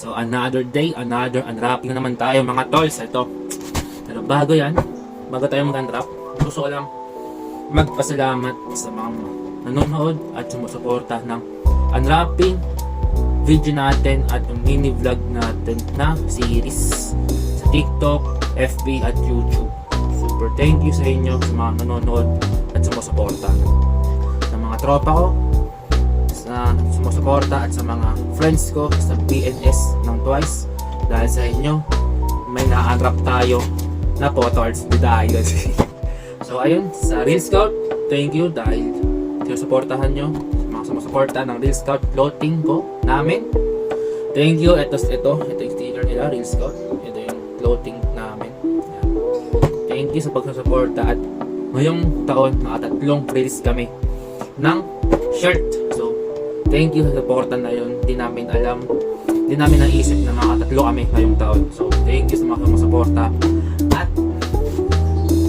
So another day, another unwrapping na naman tayo mga tolls. Ito. Pero bago yan, bago tayo mag-unwrap, gusto ko lang magpasalamat sa mga nanonood at sumusuporta ng unwrapping video natin at yung mini vlog natin na series sa TikTok, FB at YouTube. Super thank you sa inyo sa mga nanonood at sumusuporta. Sa mga tropa ko, sa sumusuporta at sa mga friends ko sa PNS ng Twice, dahil sa inyo may na-unwrap tayo na photo arts dahil. So ayun, sa Real Scout, thank you dahil sinusuportahan nyo sa mga sumusuporta ng Real Scout clothing ko namin. Thank you. Ito yung sticker nila, Real Scout. Ito yung clothing namin. Yan. Thank you sa pagsusuporta at ngayong taon nakatatlong release kami ng shirt. So thank you sa suporta na yun. Di namin alam, di namin naisip na makatatlo kami ngayong taon. So thank you sa mga sumusuporta at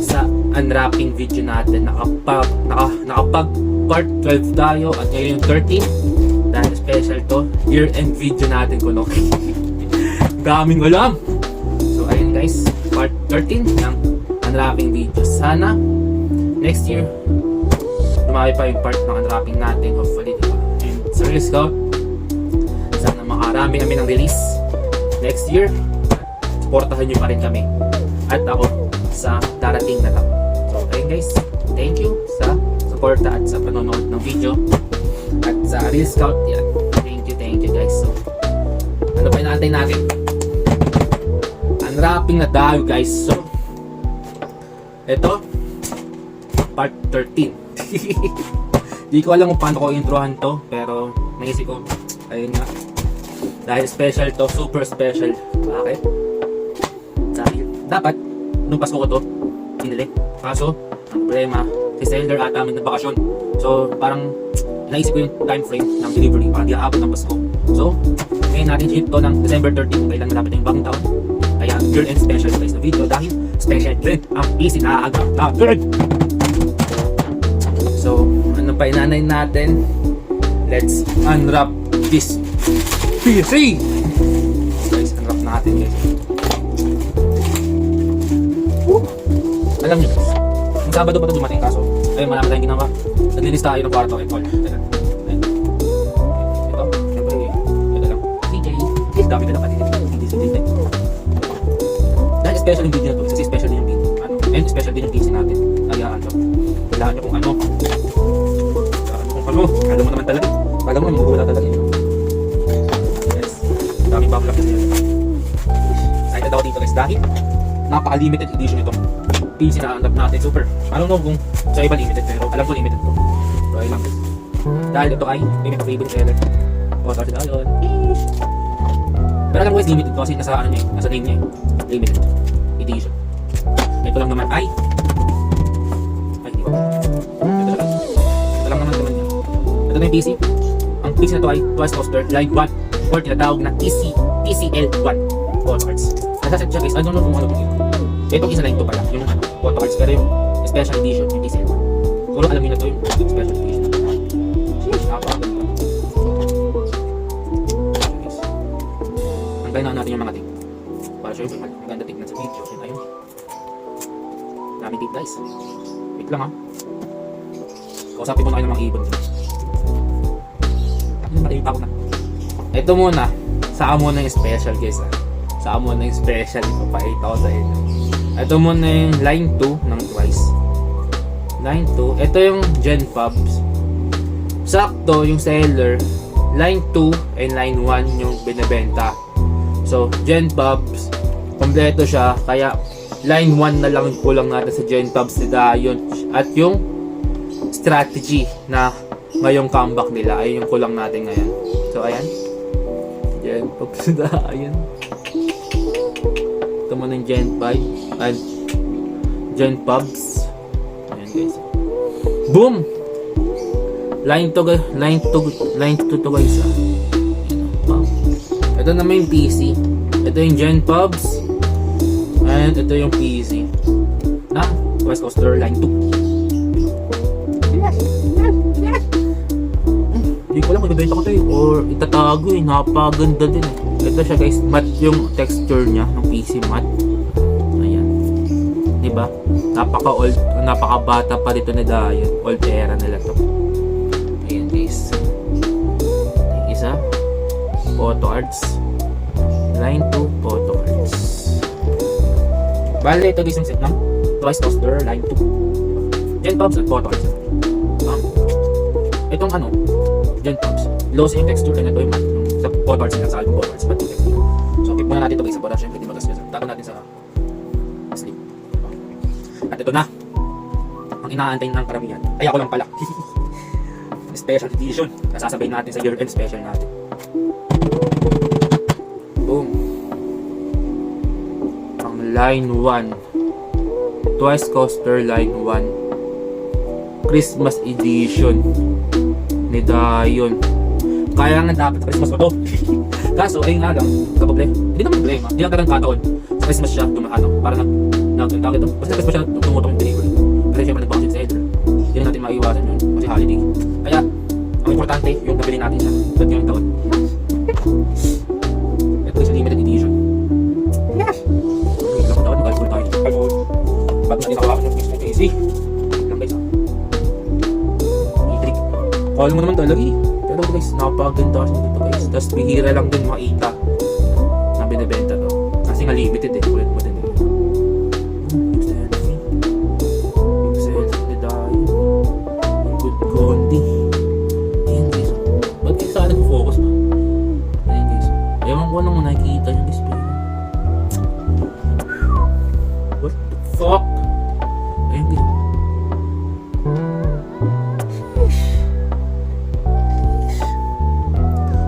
sa unwrapping video natin. Nakapag part 12 tayo at ngayon yung 13 dahil special to year-end video natin ko, no? Daming alam. So ayun guys, part 13 ng unwrapping video. Sana next year dumami pa yung part ng unwrapping natin, hopefully, diba? And sa Real Scout, sana makarami kami ng release next year. Supportahan nyo pa rin kami at ako sa darating na lang. So ayun guys, thank you sa suporta at sa panonood ng video at sa Real Scout. Yan, thank you guys. So ano pa inaantay natin? Unwrapping na tayo guys. So ito part 13. Di ko alam kung paano ko introhan to, pero naisip ko, ayun nga, dahil special to, super special. Bakit? Dahil dapat nung Pasko ko to pinili, kaso ang problema, si seller ata may nagbakasyon. So parang naisip ko yung time frame ng delivery para di aabot ng Pasko. So ngayon natin ship to ng December 13 kung kailan malapit na yung bagong taon. Kaya year-end special guys na video dahil special din ang PC na agad natin. So ano pa inanay natin? Let's unwrap this PC. Guys, unwrap natin guys. Alam nyo guys, yung Sabado pa ito dumating, kaso ayun, marami tayong ginawa. Naglilista tayo ng kwarto and all. Ito, syempre, ito lang CJ, dami ka na pati hindi sa dito. Dahil special yung video na to, kasi special din yung video, and special din yung PC natin. Kaya kailangan nyo kung alam mo naman talaga, alam mo magugula talaga yun. Yes, daming backlog na yun. Excited ako dito guys dahil napaka-limited edition itong PC na unwrap natin. Super, I don't know kung sa iba limited, pero alam ko limited to. So ayun lang guys, dahil ito ay may favorite seller o sorry na yun, pero alam ko guys limited to kasi nasa ano niya, nasa name niya, limited edition. Ito lang naman ay di ba, ito lang naman niya. Ito na yung PC. Ang PC na to ay Twice Toaster Live 1 or tinatawag na TCL1 photo cards. Nasa-set siya guys, I don't know kung ano ito. Itong isa na ito pala, yung photo cards, pero yung special edition, yung TCL1. Kung alam nyo na ito yung special edition. Sheesh, napakaganda. Guys, hanggayin na natin yung mga tip para sure yung maganda tignan sa video. Yun ayun, daming tip guys. Wait lang ha, kausapin mo na kayo ng mga ibon. Ito muna, saan muna yung special guys ha. Saan muna yung special, ipapakita ko sa inyo. Ito muna yung line 2 ng Twice. Line 2, ito yung Gen Pubs. Sakto yung seller, line 2 and line 1 yung binibenta. So Gen Pubs, kompleto siya, kaya line 1 na lang yung kulang natin sa Gen Pubs ni Dayon. At yung strategy na ngayong comeback nila, ay yung kulang natin ngayon. So ayan, Gen Pubs na ayan. Ito muna yung Gen 5 and Gen Pubs. Ayan guys, boom! Line 2 to guys ha. Ito naman yung PC. Ito yung Gen Pubs and ito yung PC na West Coaster Line 2. Hindi ko lang magbibenta ko to eh. Or itatago eh. Napaganda din eh. Ito siya guys. Matte yung texture niya. Ng PC matte. Ayan. Diba? Napaka-old. Napaka-bata pa dito na dahil. Old era nila to. Ayan guys. Isa. Photo arts. Line 2. Photo arts. Bale, ito guys yung set ng Twice Coaster Line 2. Gen Pubs at Photo arts. Itong ano, Gen Pubs. Low yung texture. And ito yung matte. Sa Photo arts nila. Sa album Photo arts. Matte yung texture. So, keep muna natin ito guys sa production. Hindi magas nyo. Tago natin sa sleep. At ito na. Ang inaantay ng karamihan. Ay ako lang pala. Special edition. Nasasabay natin sa year-end special natin. Boom. Ang Line 1. Twice Coaster Line 1. Christmas edition. Ni Dayon. Kaya nga dapat Christmas pa to. Kaso, ayun nga lang. Kapoblema. Hindi naman problema. Hindi lang talagang kataon. Sa Christmas siya tumaano. Para nagtawag ito. Basta Christmas siya tumutong delivery. Kasi syempre nag-budget seller. Hindi na natin maiwasan yun. Kasi holiday. Kaya, ang importante, yung nabili natin siya. Ba't yung taon? Ito is limited edition. Yes! Wait lang taon, mag-alcohol tayo. Alcohol. Bago natin nakawakan yung Christmas AC. Wait lang guys ha. I-trick. Call mo naman talaga eh. Pero guys, napaganda kasi dito guys. Tapos bihira lang din makita na binibenta to. Kasi nga limited eh. Ulit mo din eh. Good Condi. Ayan guys. Ba't kayo saan nag-focus pa? Ayan guys. Ewan ko lang nakikita yung display. What the fuck? Ayan guys.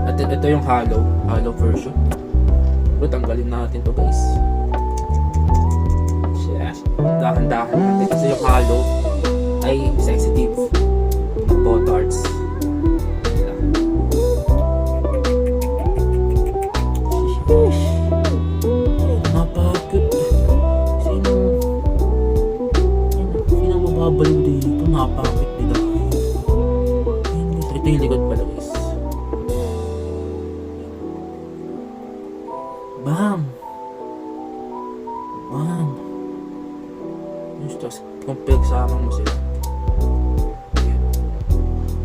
At ito yung hollow version. Pero tanggalin natin to guys. Dahan-dahan natin kasi yung hollow ay sensitive ng photo arts. Napakit. Sino mababaliw dito? Napakit dito. Ito yung likod pala guys. Bam! Bam! Tapos kung pinagsama mo sila, ayan,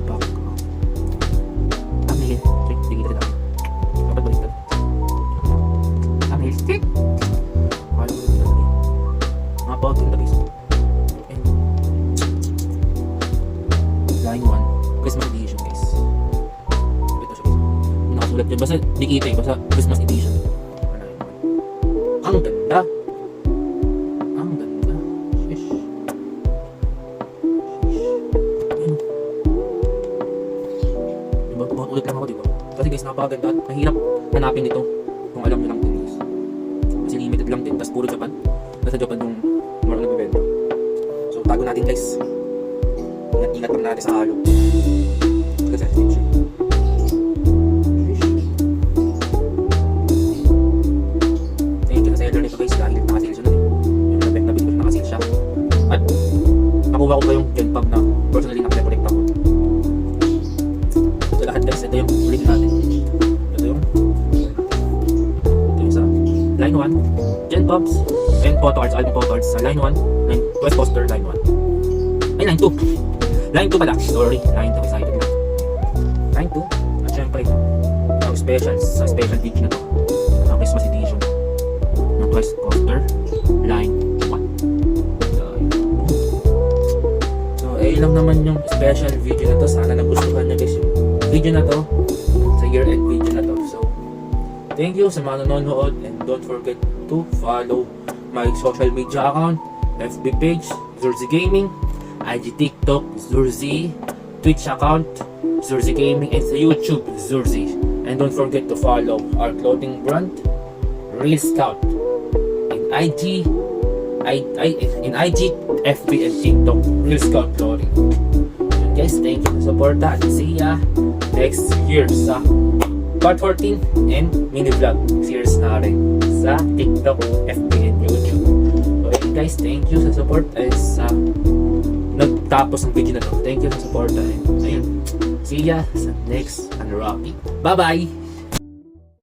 back amil, check, tigil ka natin dapat balik ka amil, check kala mo naman talaga mga pautin na guys. And Line 1 Christmas edition guys. Ito siya guys, nakasulat yun, basta di kita eh, basta Christmas edition. Ang ganda. Ulit lang ako diba? Kasi guys, napakaganda at mahirap hanapin ito kung alam nyo lang din guys. Kasi limited lang din, tas puro Japan. Nasa Japan yung more nagbibenta. So tago natin guys. Ingat-ingat lang natin sa halo. Kasi picture. Thank you sa seller nito guys dahil naka-sale siya na eh. Yung nabili ko naka-sale siya. At nakuha ko pa yung Gen Pub na personally na-collect ako. So lahat guys, ito yung ulit natin. Ito yung sa Line 1 Gen Pubs and Photo Arts, album Photo Arts sa Line 1 Twice Coaster Line 1 ay Line 2 Line 2 pala, sorry, Line 2, excited lang. Line 2 at syempre ang sa special video na to ang Christmas edition ng Twice Coaster Line 1. So ayun lang naman yung special video na to. Sana nagustuhan nyo guys yung video na to, sa year-end video na to. So, thank you sa mga nanonood and don't forget to follow my social media account, FB page, Zurzi Gaming, IG TikTok, Zurzi, Twitch account, Zurzi Gaming, and sa YouTube, Zurzi. And don't forget to follow our clothing brand, Real Scout, in IG, FB, and TikTok, Real Scout Clothing. Guys, thank you sa support at see ya next year sa part 14 and mini vlog series na rin sa TikTok, FB, and YouTube. Okay guys, thank you sa support at sa nagtapos ng video na to. Thank you sa support. Ayun, see ya sa next unwrapping. Bye-bye!